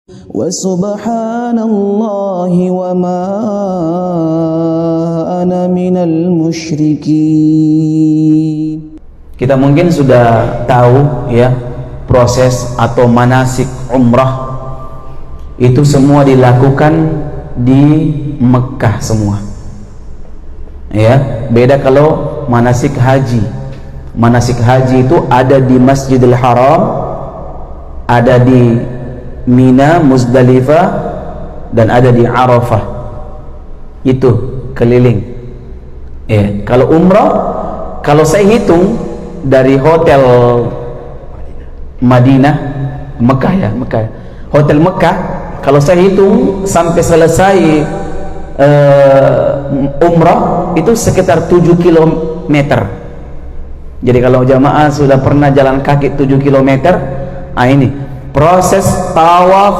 وسبحان الله وما أنا من المشركين. Kita mungkin sudah tahu ya, proses atau manasik umrah itu semua dilakukan di Mekah semua. Ya, beda kalau manasik haji. Manasik haji itu ada di Masjidil Haram, ada di Mina, Muzdalifah, dan ada di Arafah. Itu keliling. Ya, kalau umrah, kalau saya hitung dari hotel Madinah, Mekah ya, Mekah. Hotel Mekah, kalau saya hitung sampai selesai umrah itu sekitar 7 km. Jadi kalau jamaah sudah pernah jalan kaki 7 km, ini proses tawaf,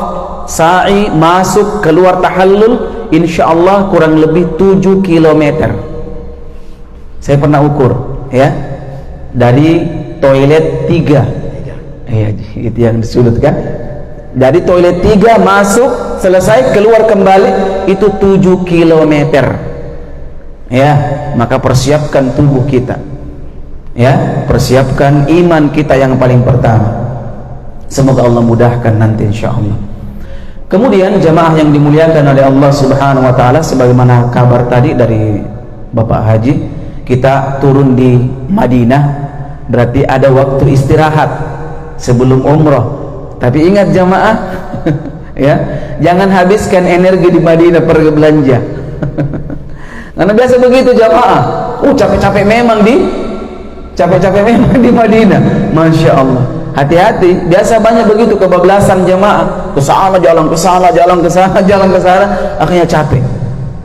sa'i, masuk, keluar tahallul, insya Allah kurang lebih 7 km. Saya pernah ukur ya, dari toilet 3 ya, itu yang disudutkan, dari toilet 3 masuk, selesai, keluar kembali, itu 7 km ya. Maka persiapkan tubuh kita ya, persiapkan iman kita yang paling pertama. Semoga Allah mudahkan nanti insyaallah. Kemudian jamaah yang dimuliakan oleh Allah Subhanahu wa taala, sebagaimana kabar tadi dari Bapak Haji, kita turun di Madinah, berarti ada waktu istirahat sebelum umrah. Tapi ingat jamaah ya, jangan habiskan energi di Madinah pergi belanja. Karena biasa begitu jamaah. Capek-capek memang di Madinah. Masya Allah. Hati-hati, biasa banyak begitu kebablasan jamaah, kesana jalan kesana, jalan kesana, jalan kesana, akhirnya capek.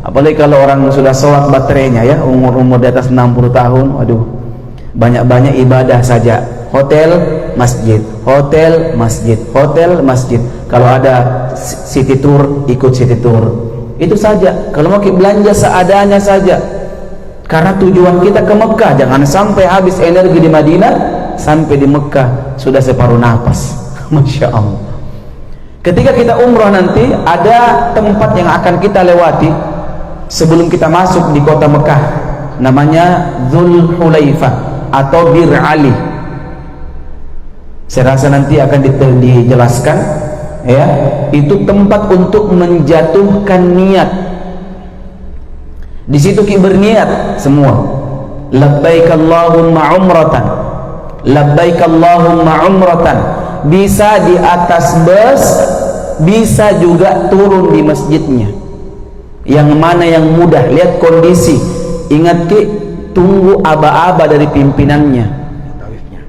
Apalagi kalau orang sudah sholat baterainya ya, umur di atas 60 tahun, waduh, banyak-banyak ibadah saja, hotel, masjid, hotel, masjid, hotel, masjid. Kalau ada city tour, ikut city tour, itu saja. Kalau mau belanja seadanya saja, karena tujuan kita ke Mekah. Jangan sampai habis energi di Madinah, sampai di Mekah sudah separuh nafas. Masya Allah. Ketika kita umrah nanti, ada tempat yang akan kita lewati sebelum kita masuk di kota Mekah, namanya Dzul Hulaifah atau Bir Ali. Saya rasa nanti akan dijelaskan ya. Itu tempat untuk menjatuhkan niat. Di situ kita berniat semua, labbaik Allahumma umratan, labbaik Allahumma umratan. Bisa di atas bus, bisa juga turun di masjidnya. Yang mana yang mudah, lihat kondisi. Ingat ki, tunggu aba-aba dari pimpinannya,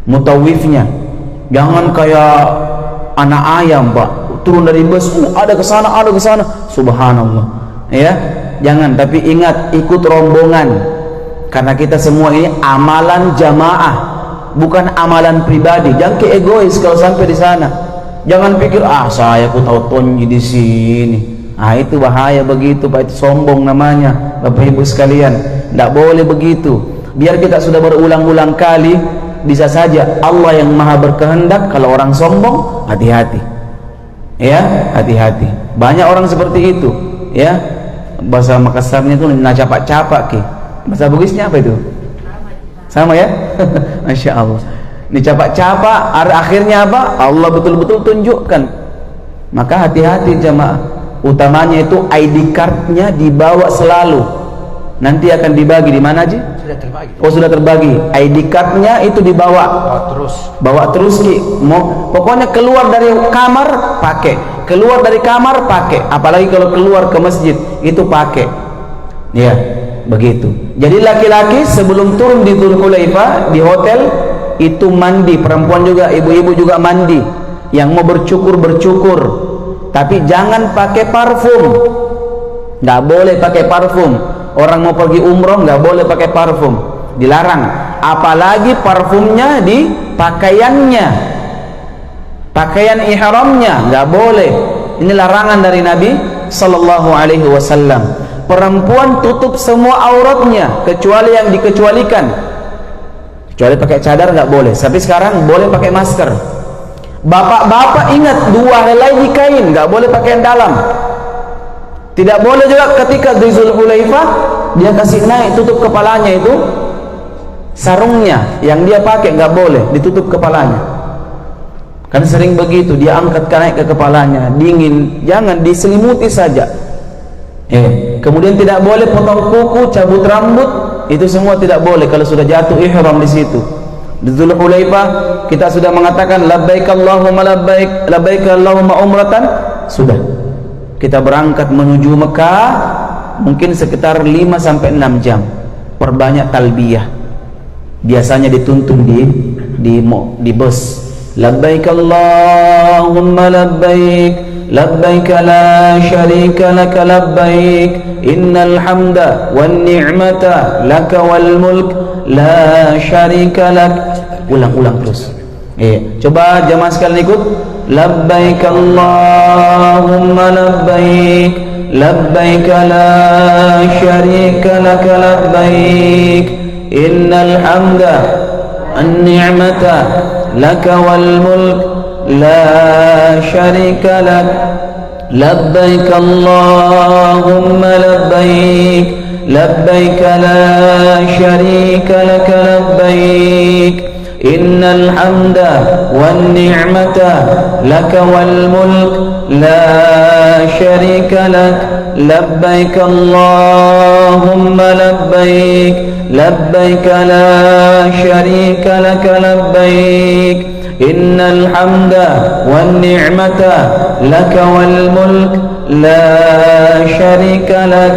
mutawifnya. Jangan kayak anak ayam pak, turun dari bus, ada ke sana, ada ke sana, subhanallah ya. Jangan, tapi ingat, ikut rombongan, karena kita semua ini amalan jamaah, bukan amalan pribadi. Jangan ke egois kalau sampai di sana. Jangan pikir saya ku tahu tonji di sini. Itu bahaya begitu pak, itu sombong namanya Bapak Ibu sekalian. Tidak boleh begitu. Biar kita sudah berulang-ulang kali, bisa saja Allah yang maha berkehendak. Kalau orang sombong, hati-hati ya, hati-hati. Banyak orang seperti itu ya. Bahasa Makassarnya itu nacapak-capak ki. Bahasa Bugisnya apa itu? Sama ya. Masya Allah. Ini capak-capak, akhirnya apa? Allah betul-betul tunjukkan. Maka hati-hati jamaah. Utamanya itu ID cardnya dibawa selalu. Nanti akan dibagi di mana Ji? Sudah terbagi. Oh sudah terbagi. ID cardnya itu dibawa. Bawa terus ki. Pokoknya keluar dari kamar pakai. Keluar dari kamar pakai. Apalagi kalau keluar ke masjid itu pakai. Ya. Begitu. Jadi laki-laki sebelum turun di Dzul Hulaifah di hotel itu mandi, perempuan juga, ibu-ibu juga mandi. Yang mau bercukur, tapi jangan pakai parfum. Nggak boleh pakai parfum. Orang mau pergi umroh nggak boleh pakai parfum, dilarang. Apalagi parfumnya di pakaiannya, pakaian ihramnya nggak boleh. Ini larangan dari Nabi Sallallahu Alaihi Wasallam. Perempuan tutup semua auratnya kecuali yang dikecualikan. Kecuali pakai cadar nggak boleh. Tapi sekarang boleh pakai masker. Bapak-bapak ingat, 2 helai di kain, nggak boleh pakaian dalam. Tidak boleh juga ketika di Zulhulaifah dia kasih naik tutup kepalanya, itu sarungnya yang dia pakai nggak boleh ditutup kepalanya. Kan sering begitu, dia angkat naik ke kepalanya, dingin, jangan diselimuti saja. Kemudian tidak boleh potong kuku, cabut rambut, itu semua tidak boleh kalau sudah jatuh ihram di situ. Di Zulhulaifah kita sudah mengatakan labbaik Allahumma labbaik, labbaik Allahumma umratan, sudah. Kita berangkat menuju Mekah mungkin sekitar 5 sampai 6 jam. Perbanyak talbiyah. Biasanya dituntun di bus. Labbaik Allahumma labbaik, labbaik la syarika laka labbaik, innal hamda wan ni'mata laka wal mulk la syarika lak. Ulang-ulang terus. Coba jamaah sekalian ikut. Labbaik Allahumma labbaik, labbaik la syarika laka labbaik, innal hamda wan ni'mata laka wal mulk la syarika lak. Labbaik Allahumma labbaik, labbaik la syarika laka labbaik, innal hamda wan ni'mata laka wal mulk la syarika lak. Labbaik Allahumma labbaik, labbaik la syarika laka labbaik, innal hamda wan ni'mata laka wal mulk la syarika lak.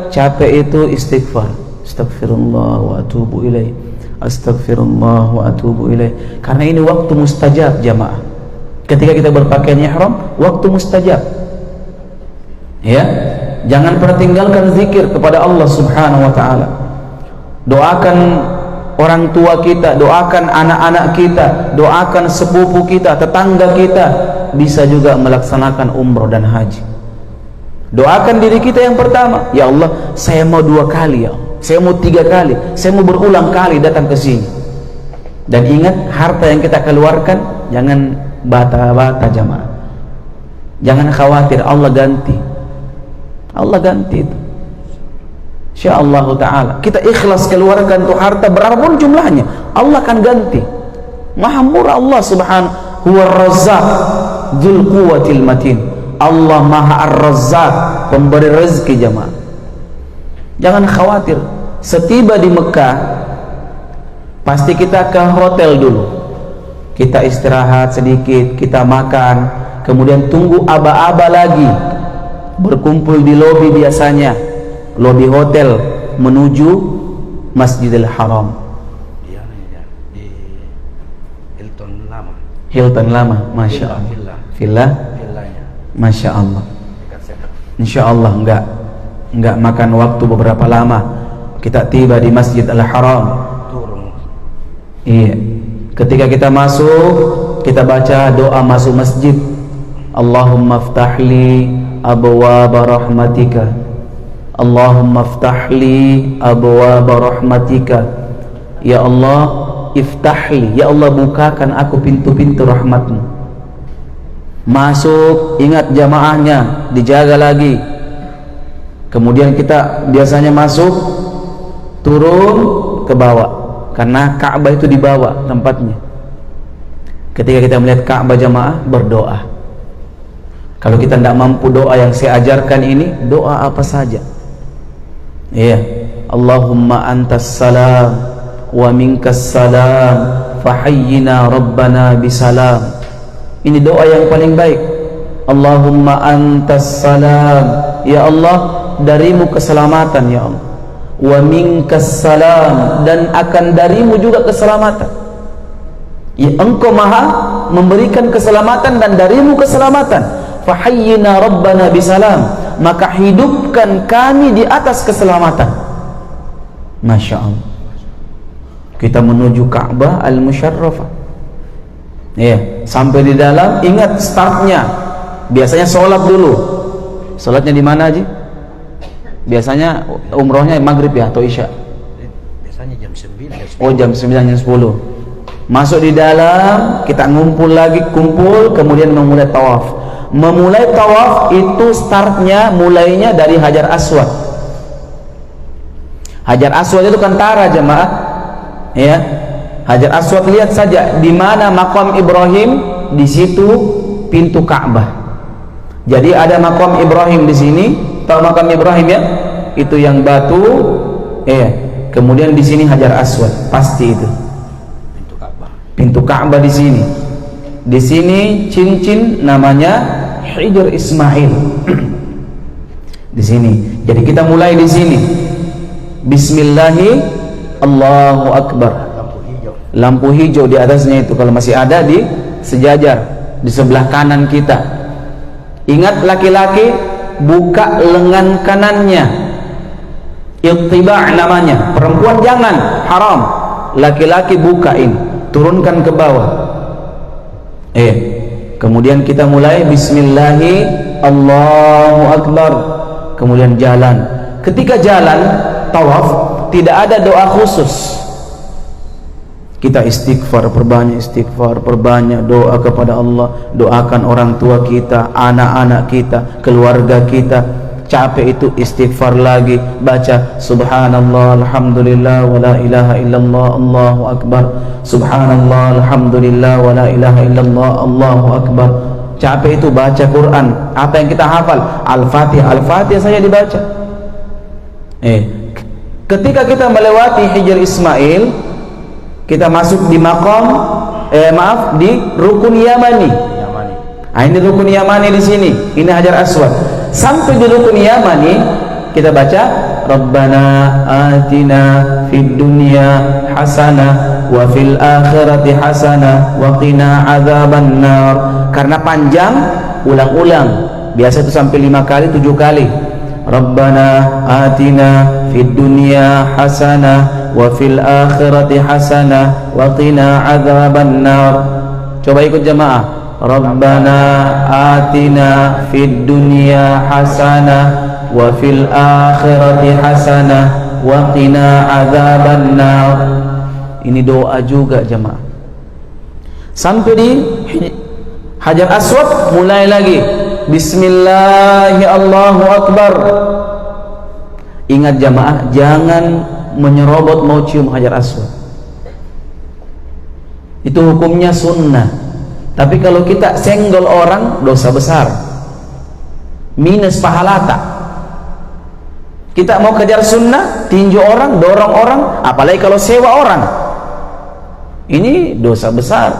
Capek itu istighfar, astagfirullah wa atubu ilaih, astagfirullah wa atubu ilaih. Karena ini waktu mustajab jamaah. Ketika kita berpakaian ihram, waktu mustajab. Ya, jangan pernah tinggalkan zikir kepada Allah Subhanahu wa taala. Doakan orang tua kita, doakan anak-anak kita, doakan sepupu kita, tetangga kita, bisa juga melaksanakan umroh dan haji. Doakan diri kita yang pertama, ya Allah, saya mau 2 kali ya Allah, saya mau 3 kali, saya mau berulang kali datang ke sini. Dan ingat, harta yang kita keluarkan jangan bata-bata jamaah. Jangan khawatir, Allah ganti. Allah ganti itu. Insyaallah ta'ala. Kita ikhlas keluarkan tuh harta berapapun jumlahnya, Allah akan ganti. Maha murah Allah subhanahu huwa razzaq dzul quwwatil matin. Allah Maha Ar-Razzaq, pemberi rezeki jamaah. Jangan khawatir. Setiba di Mekah, pasti kita ke hotel dulu. Kita istirahat sedikit, kita makan, kemudian tunggu aba-aba lagi. Berkumpul di lobi biasanya, lobi hotel menuju Masjidil Haram. Di Hilton Lama. Hilton Lama, masya Allah. Villa. Masya Allah. Insya Allah enggak makan waktu beberapa lama. Kita tiba di Masjid Al-Haram. Iya. Ketika kita masuk, kita baca doa masuk masjid. Allahumma ftahli abwaaba rahmatika. Allahumma ftahli abwaaba rahmatika. Ya Allah, iftahli, ya Allah bukakan aku pintu-pintu rahmatmu. Masuk, ingat jamaahnya, dijaga lagi. Kemudian kita biasanya masuk, turun ke bawah, karena Ka'bah itu di bawah tempatnya. Ketika kita melihat Ka'bah jamaah, berdoa. Kalau kita tidak mampu doa yang saya ajarkan ini, doa apa saja. Iya, Allahumma antas salam wa minkas salam fahayyina rabbana bisalam. Ini doa yang paling baik. Allahumma antas salam, ya Allah, darimu keselamatan ya Allah. Wa minkas salam, dan akan darimu juga keselamatan. Ya, engkau maha memberikan keselamatan dan darimu keselamatan. Fahayyina rabbana bisalam, maka hidupkan kami di atas keselamatan. Masya Allah. Kita menuju Ka'bah Al-Musyarrafah. Ya, sampai di dalam, ingat startnya. Biasanya sholat dulu. Sholatnya di mana aja? Biasanya umrohnya maghrib ya atau isya? Biasanya jam 9. Oh, jam 9 jam 10. Masuk di dalam, kita kumpul, kemudian memulai tawaf. Memulai tawaf itu mulainya dari Hajar Aswad. Hajar Aswad itu kan tara jemaah, ya. Hajar Aswad, lihat saja di mana makam Ibrahim, di situ pintu Ka'bah. Jadi ada makam Ibrahim di sini, tahu makam Ibrahim ya? Itu yang batu, kemudian di sini Hajar Aswad, pasti itu. Pintu Ka'bah di sini. Di sini cincin namanya Hijr Ismail. Di sini. Jadi kita mulai di sini. Bismillahi, Allahu Akbar. Lampu hijau di atasnya itu kalau masih ada di sejajar di sebelah kanan kita. Ingat, laki-laki buka lengan kanannya, ittiba' namanya. Perempuan jangan, haram. Laki-laki bukain, turunkan ke bawah. Kemudian kita mulai Bismillahi, Allahu Akbar. Kemudian jalan. Ketika jalan tawaf tidak ada doa khusus. Kita istighfar, perbanyak doa kepada Allah. Doakan orang tua kita, anak-anak kita, keluarga kita. Capek itu istighfar lagi, baca subhanallah, alhamdulillah, wa la ilaha illallah, Allahu akbar. Subhanallah, alhamdulillah, wa la ilaha illallah, Allahu akbar. Capek itu baca Quran. Apa yang kita hafal? Al-Fatihah saja dibaca. Ketika kita melewati Hijr Ismail, kita masuk di di rukun Yamani. Ini rukun Yamani di sini. Ini Hajar Aswad. Sampai di rukun Yamani kita baca Rabbana atina fid dunya hasanah wa fil akhirati hasanah wa qina adzabannar. Karena panjang, ulang-ulang. Biasa itu sampai 5 kali, 7 kali. Rabbana atina fid dunya hasanah wa fil akhirati hasanah wa qina adzabannar. Coba ikut jemaah. Rabbana atina fid dunya hasanah wa fil akhirati hasanah wa qina adzabannar. Ini doa juga jemaah. Sampai di Hajar Aswad mulai lagi Bismillahi, Allahu Akbar. Ingat jamaah, jangan menyerobot mau cium Hajar Aswad. Itu hukumnya sunnah. Tapi kalau kita senggol orang, dosa besar, minus pahala tak. Kita mau kejar sunnah, tinju orang, dorong orang, apalagi kalau sewa orang, ini dosa besar,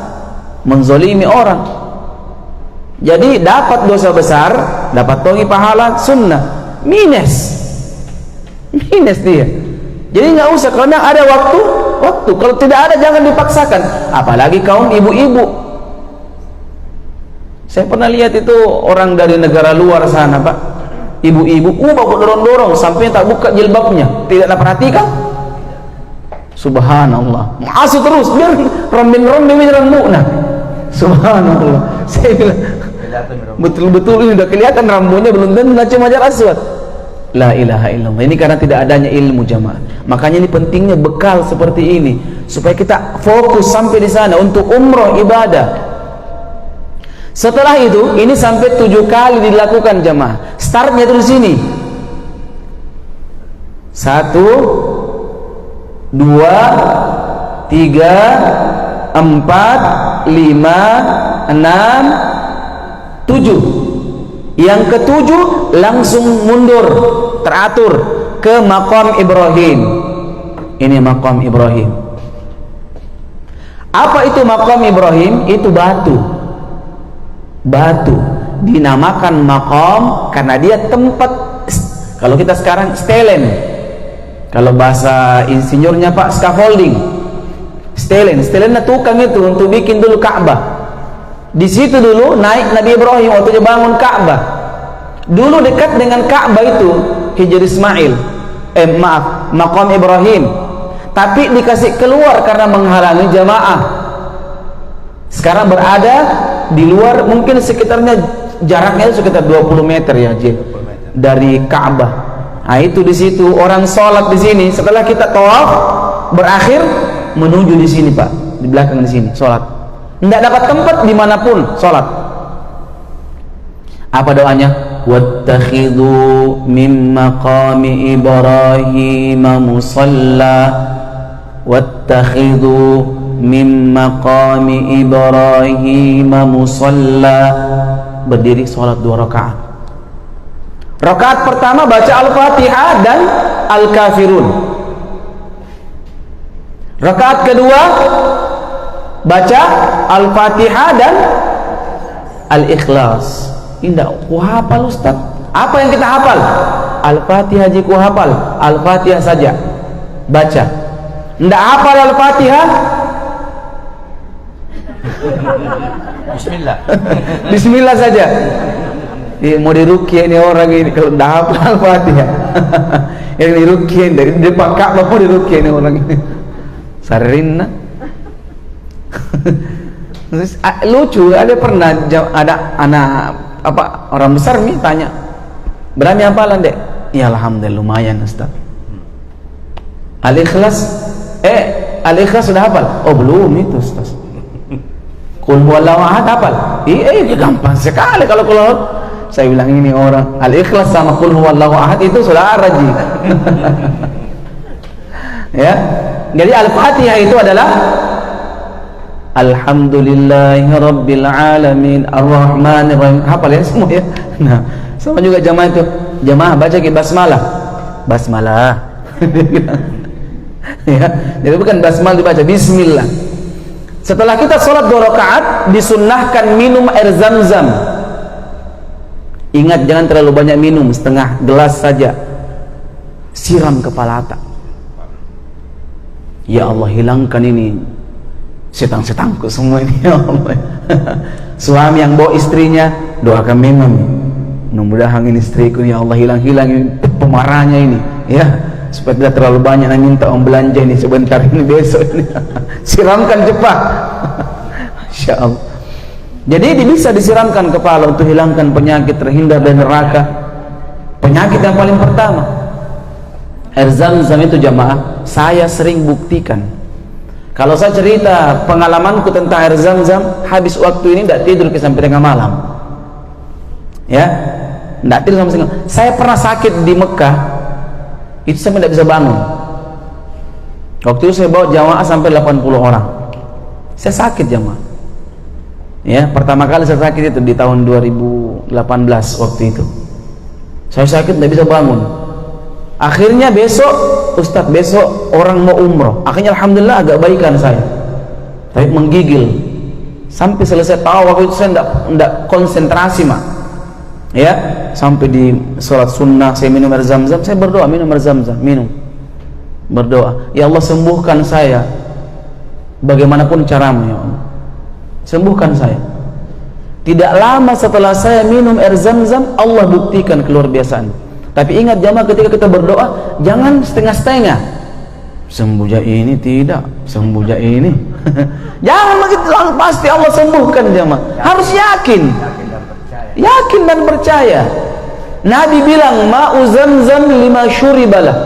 menzolimi orang. Jadi dapat dosa besar, dapat tongi pahala sunnah, minus dia. Jadi nggak usah, karena ada waktu. Kalau tidak ada jangan dipaksakan. Apalagi kaum ibu-ibu. Saya pernah lihat itu orang dari negara luar sana, Pak. Ibu-ibu, bapak dorong-dorong sampai tak buka jilbabnya. Tidak ada perhatikan. Subhanallah. Masuk terus, biar rombin-rombin nah. Subhanallah. Saya bilang, betul-betul ini udah kelihatan rambutnya belum tentu baca Hajar Aswad. La ilaha illallah. Ini karena tidak adanya ilmu jamaah. Makanya ini pentingnya bekal seperti ini supaya kita fokus sampai di sana untuk umroh ibadah. Setelah itu, ini sampai 7 kali dilakukan jamaah. Startnya itu di sini. 1, 2, 3, 4, 5, 6, 7. Yang ke-7 langsung mundur, teratur ke makam Ibrahim. Ini makam Ibrahim. Apa itu makam Ibrahim? Itu batu. Dinamakan makam karena dia tempat, kalau kita sekarang stelen, kalau bahasa insinyurnya Pak, scaffolding. Stelen tukang itu untuk bikin dulu Ka'bah. Di situ dulu naik Nabi Ibrahim waktu dia bangun Ka'bah. Dulu dekat dengan Ka'bah itu Hijr Ismail, makam Ibrahim. Tapi dikasih keluar karena menghalangi jamaah. Sekarang berada di luar, mungkin sekitarnya jaraknya sekitar 20 meter ya, dari Ka'bah. Nah, itu di situ orang sholat di sini. Setelah kita tawaf berakhir, menuju di sini, Pak. di belakang di sini sholat. Tidak dapat tempat dimanapun sholat. Apa doanya? Wattakhidhu min maqami Ibrahim musalla. Wattakhidhu min maqami Ibrahim musalla. Berdiri sholat 2 rakaat. Rakaat pertama baca Al-Fatihah dan Al-Kafirun. Rakaat kedua baca Al-Fatihah dan Al-Ikhlas. Indah, ku hafal Ustaz. Apa yang kita hafal? Al-Fatihah aja ku hafal. Al-Fatihah saja baca. Ndak hafal Al-Fatihah? Bismillah. Bismillah saja. Mau diruqyah ini orang ini kalau ndak hafal Al-Fatihah. Yang diruqyah dari depan Ka'bah mau diruqyah ini orang ini. Sarinna. Lucu, ada pernah ada anak orang besar nih tanya, berani hafalan dek? Ya alhamdulillah lumayan Ustaz. Al-Ikhlas Al-Ikhlas sudah hafal? Oh belum itu Ustaz. Qul huwallahu ahad hafal? Iya gampang sekali kalau saya bilang ini orang Al-Ikhlas sama Qul huwallahu ahad itu sudah raji. Ya, jadi Al-Fatihah itu adalah Alhamdulillahi Rabbil Alamin Ar-Rahmanir-Rahim. Hafal ya semua ya. Nah, sama juga jamaah itu. Jamaah baca ke basmalah. Basmalah. Ya, jadi bukan basmalah dibaca Bismillah. Setelah kita sholat 2 rakaat disunnahkan minum air Zam-Zam. Ingat jangan terlalu banyak minum, setengah gelas saja. Siram kepala atak. Ya Allah hilangkan ini setan-setanku semua ini ya Allah. Suami yang bawa istrinya doakan memang mudah-mudahan ini istriku ya Allah hilang-hilang pemarahnya ini ya, supaya tidak terlalu banyak yang minta om belanja ini sebentar ini besok ini. Siramkan cepat. Masya Allah. Jadi bisa disiramkan kepala untuk hilangkan penyakit, terhindar dari neraka. Penyakit yang paling pertama air Zam-Zam itu jamaah saya sering buktikan. Kalau saya cerita pengalamanku tentang air Zam-Zam, habis waktu ini tidak tidur sampai tengah malam. Ya, tidak tidur sampai tengah. Saya pernah sakit di Mekah, itu saya tidak bisa bangun. Waktu itu saya bawa jamaah sampai 80 orang. Saya sakit jamaah. Ya, pertama kali saya sakit itu di tahun 2018 waktu itu. Saya sakit tidak bisa bangun. Akhirnya Ustadz besok orang mau umroh. Akhirnya alhamdulillah agak baikan saya. Tapi menggigil. Sampai selesai tahu waktu itu saya tidak konsentrasi mah. Ya, sampai di sholat sunnah saya minum air Zam-Zam, saya berdoa minum air Zam-Zam, minum. Berdoa, ya Allah sembuhkan saya. Bagaimanapun caramu ya Allah. Sembuhkan saya. Tidak lama setelah saya minum air Zam-Zam, Allah buktikan keluar biasaan. Tapi ingat jamaah ketika kita berdoa jangan setengah-setengah. Sembuh ini tidak, sembuh ini. Jangan begitu langsung pasti Allah sembuhkan jamaah. Harus yakin. Yakin dan percaya. Nabi bilang ma'u Zam-Zam lima syuribalah.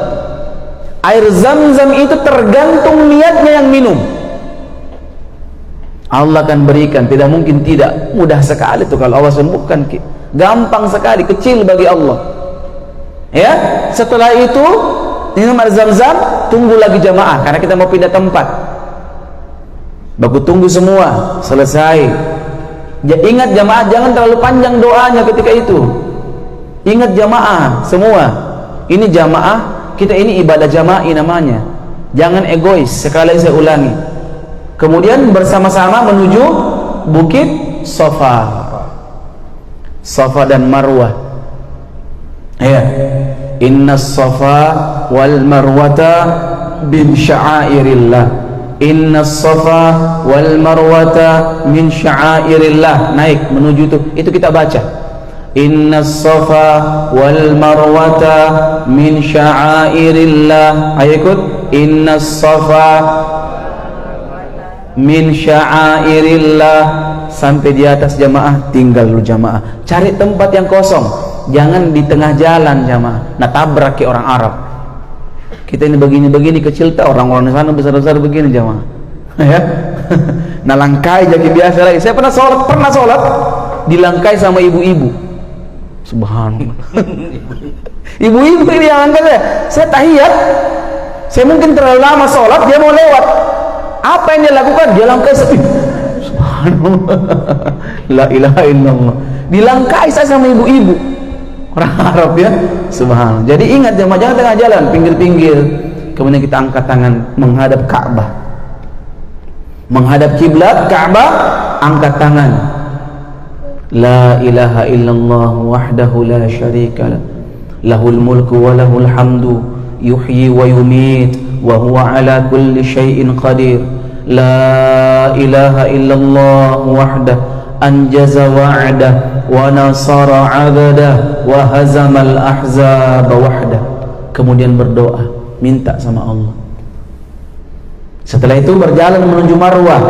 Air Zam-Zam itu tergantung niatnya yang minum. Allah akan berikan, tidak mungkin tidak. Mudah sekali tuh kalau Allah sembuhkan. Gampang sekali, kecil bagi Allah. Ya, setelah itu minum air Zam-Zam, tunggu lagi jamaah karena kita mau pindah tempat. Baku tunggu semua selesai. Ingat jamaah jangan terlalu panjang doanya ketika itu. Ingat jamaah semua. Ini jamaah, kita ini ibadah jamaah namanya. Jangan egois, sekali saya ulangi. Kemudian bersama-sama menuju Bukit Safa. Safa dan Marwah. Ya, inna safa wal marwata min sya'airillah. Inna safa wal marwata min sya'airillah. Naik menuju itu kita baca. Inna safa wal marwata min sya'airillah. Ayo ikut. Inna safa min sya'airillah. Sampai di atas jamaah, tinggal dulu jamaah. Cari tempat yang kosong. Jangan di tengah jalan jamaah. Nah tabrak ke orang Arab. Kita ini begini-begini kecil tak, orang-orang di sana besar-besar begini jamaah. ya. Nah langkai jadi biasa lagi. Saya pernah sholat dilangkai sama ibu-ibu. Subhanallah. Ibu-ibu ini yang angkat saya tahiyat. Saya mungkin terlalu lama sholat, dia mau lewat. Apa yang dia lakukan? Dia langkai sepi. Subhanallah. La ilaha illallah. Dilangkai saya sama ibu-ibu. Orang Arab ya. Subhanallah. Jadi ingat jemaah, jangan tengah jalan, pinggir-pinggir. Kemudian kita angkat tangan menghadap Ka'bah. Menghadap kiblat Ka'bah, angkat tangan. La ilaha illallah wahdahu la syarika lah. Lahul mulku wa lahul hamdu yuhyi wa yumit wa huwa ala kulli syai'in qadir. La ilaha illallah wahdah anjaza wa'dah wa nasara 'abdah wa hazamal ahzab wahdah. Kemudian berdoa, minta sama Allah. Setelah itu berjalan menuju Marwah.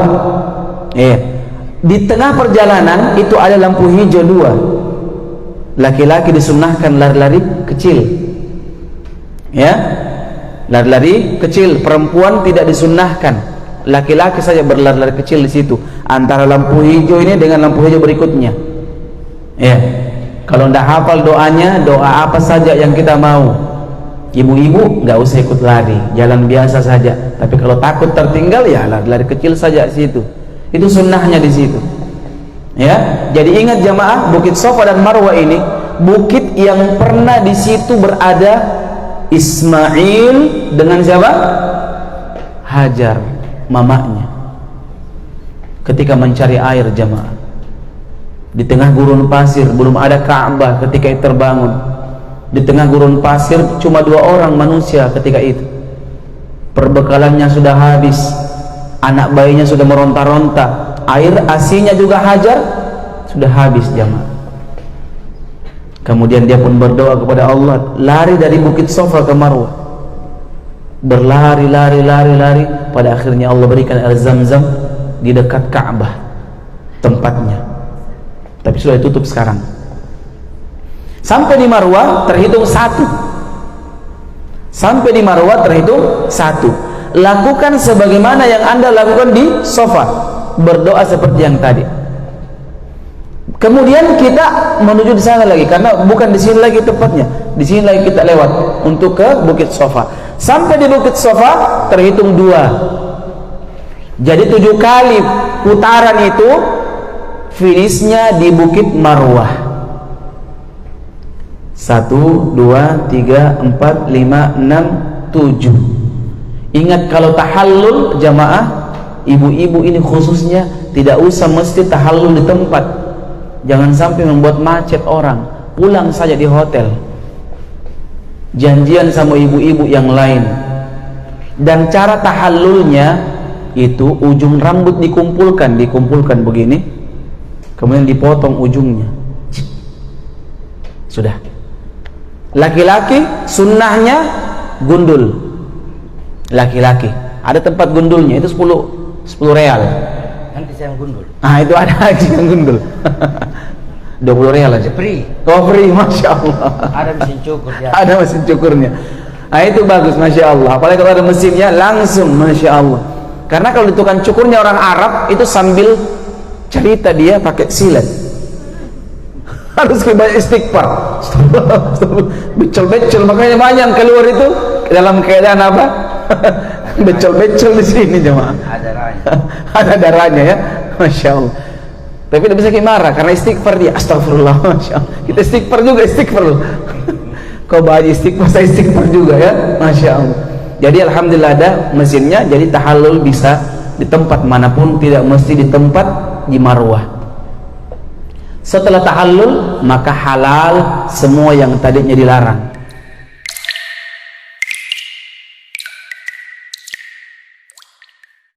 Di tengah perjalanan itu ada lampu hijau 2. Laki-laki disunnahkan lari-lari kecil. Ya. Lari-lari kecil, perempuan tidak disunnahkan. Laki-laki saja berlari-lari kecil di situ. Antara lampu hijau ini dengan lampu hijau berikutnya. Ya. Kalau tidak hafal doanya, doa apa saja yang kita mau. Ibu-ibu nggak usah ikut lari, jalan biasa saja. Tapi kalau takut tertinggal ya lari kecil saja di situ. Itu sunnahnya di situ. Ya, jadi ingat jamaah, Bukit Safa dan Marwah ini bukit yang pernah di situ berada Ismail dengan siapa? Hajar, mamanya. Ketika mencari air jamaah. Di tengah gurun pasir, belum ada Ka'bah ketika itu terbangun. Di tengah gurun pasir cuma 2 orang manusia ketika itu. Perbekalannya sudah habis, anak bayinya sudah meronta-ronta, air asinya juga Hajar sudah habis jamaah. Kemudian dia pun berdoa kepada Allah, lari dari Bukit Safa ke Marwah, berlari, lari, pada akhirnya Allah berikan air Zam-Zam di dekat Ka'bah tempatnya, tapi sudah ditutup sekarang. Sampai di Marwah terhitung 1. Sampai di Marwah terhitung 1. Lakukan sebagaimana yang Anda lakukan di Safa. Berdoa seperti yang tadi. Kemudian kita menuju di sana lagi, karena bukan di sini lagi tepatnya. Di sini lagi kita lewat untuk ke Bukit Safa. Sampai di Bukit Safa terhitung 2. Jadi 7 kali putaran itu finishnya di Bukit Marwah. 1, 2, 3, 4, 5, 6, 7. Ingat kalau tahallul jamaah, ibu-ibu ini khususnya tidak usah mesti tahallul di tempat. Jangan sampai membuat macet orang. Pulang saja di hotel. Janjian sama ibu-ibu yang lain. Dan cara tahallulnya itu ujung rambut dikumpulkan begini, kemudian dipotong ujungnya. Sudah. Laki-laki sunnahnya gundul. Laki-laki ada tempat gundulnya, itu 10 real. Nanti saya yang gundul. Ah, itu ada haji yang gundul. 20 real aja. Free. Oh, free, masya Allah. Ada mesin cukur ya. Ada mesin cukurnya. Ah, itu bagus, masya Allah. Apalagi kalau ada mesinnya langsung, masya Allah. Karena kalau di tukang cukurnya orang Arab itu sambil cerita dia pakai silet. Harus banyak istighfar. Becel-becel, makanya banyak yang keluar itu dalam keadaan apa? Becel-becel di sini jemaah. Ada darahnya. Ada darahnya ya, masya Allah. Tapi tidak bisa kita marah karena istighfar dia. Astagfirullah, masya Allah. Kita istighfar juga, istighfar. Kau baca istighfar, saya istighfar juga ya, masya Allah. Jadi alhamdulillah ada mesinnya, jadi tahallul bisa di tempat manapun, tidak mesti di tempat di Marwah. Setelah tahallul maka halal semua yang tadinya dilarang.